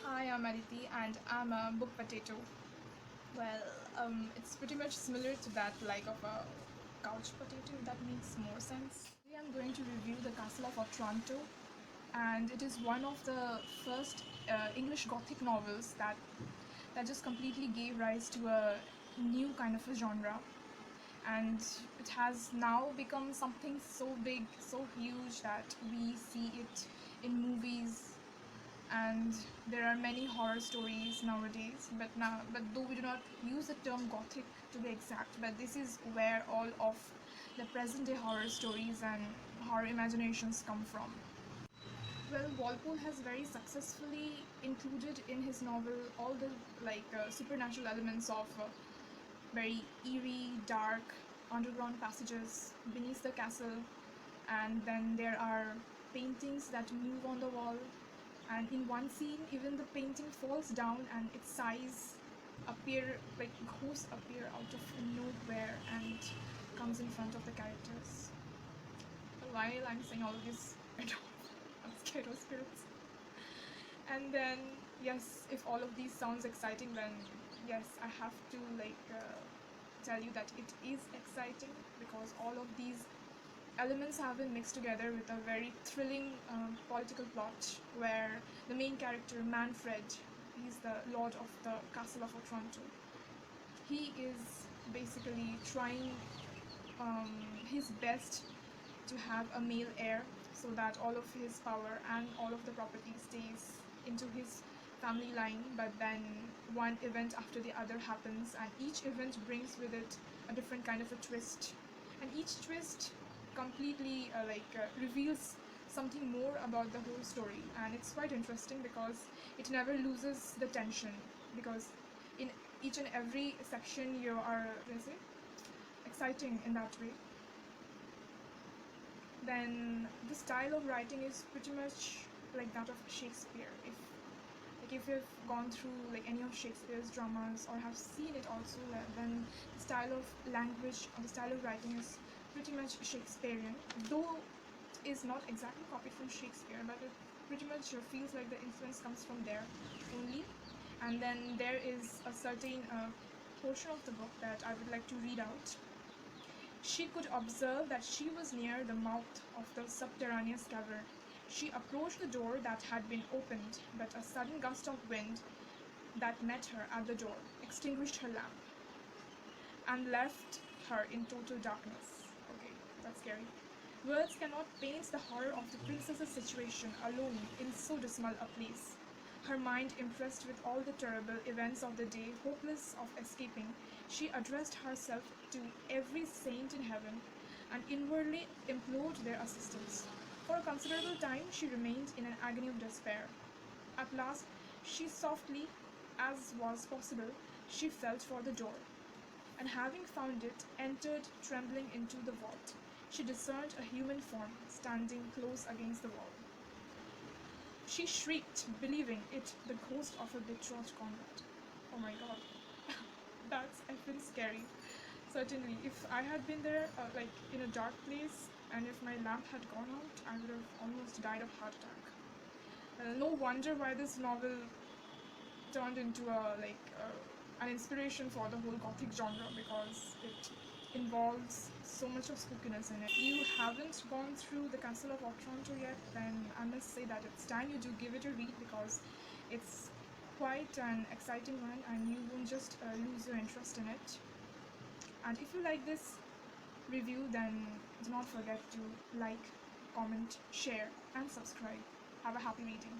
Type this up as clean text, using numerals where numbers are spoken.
Hi, I'm Aditi and I'm a book potato. It's pretty much similar to that, like of a couch potato, if that makes more sense. Today I'm going to review the Castle of Otranto, and it is one of the first English Gothic novels that just completely gave rise to a new kind of a genre, and it has now become something so big, so huge that we see it in movies, and there are many horror stories nowadays, but though we do not use the term gothic to be exact, but this is where all of the present day horror stories and horror imaginations come from. Well, Walpole has very successfully included in his novel all the supernatural elements of very eerie, dark underground passages beneath the castle, and then there are paintings that move on the wall, and in one scene even the painting falls down and its size appear, like ghosts appear out of nowhere and comes in front of the characters. While I'm saying all of this, I'm scared of spirits. And then, yes, if all of these sounds exciting, then yes, I have to tell you that it is exciting because all of these elements have been mixed together with a very thrilling political plot where the main character Manfred, he's the lord of the Castle of Otranto. He is basically trying his best to have a male heir so that all of his power and all of the property stays into his family line, but then one event after the other happens and each event brings with it a different kind of a twist, and each twist completely reveals something more about the whole story, and it's quite interesting because it never loses the tension, because in each and every section you are exciting in that way. Then the style of writing is pretty much like that of Shakespeare. If you've gone through like any of Shakespeare's dramas or have seen it also, then the style of language or the style of writing is pretty much Shakespearean, though is not exactly copied from Shakespeare, but it pretty much feels like the influence comes from there only. And then there is a certain portion of the book that I would like to read out. She could observe that she was near the mouth of the subterraneous cavern. She approached the door that had been opened, but a sudden gust of wind that met her at the door extinguished her lamp and left her in total darkness. Okay, that's scary. Words cannot paint the horror of the princess's situation alone in so dismal a place. Her mind impressed with all the terrible events of the day, hopeless of escaping, she addressed herself to every saint in heaven and inwardly implored their assistance. For a considerable time she remained in an agony of despair. At last, she softly, as was possible, she felt for the door, and having found it, entered trembling into the vault. She discerned a human form standing close against the wall. She shrieked, believing it the ghost of her betrothed comrade. Oh my god, that's effing scary. Certainly, if I had been there, in a dark place, and if my lamp had gone out, I would have almost died of heart attack. No wonder why this novel turned into an inspiration for the whole gothic genre, because it involves so much of spookiness in it. If you haven't gone through the Castle of Otranto yet, then I must say that it's time you do give it a read, because it's quite an exciting one and you won't just lose your interest in it. And if you like this review, then do not forget to like, comment, share and subscribe. Have a happy reading.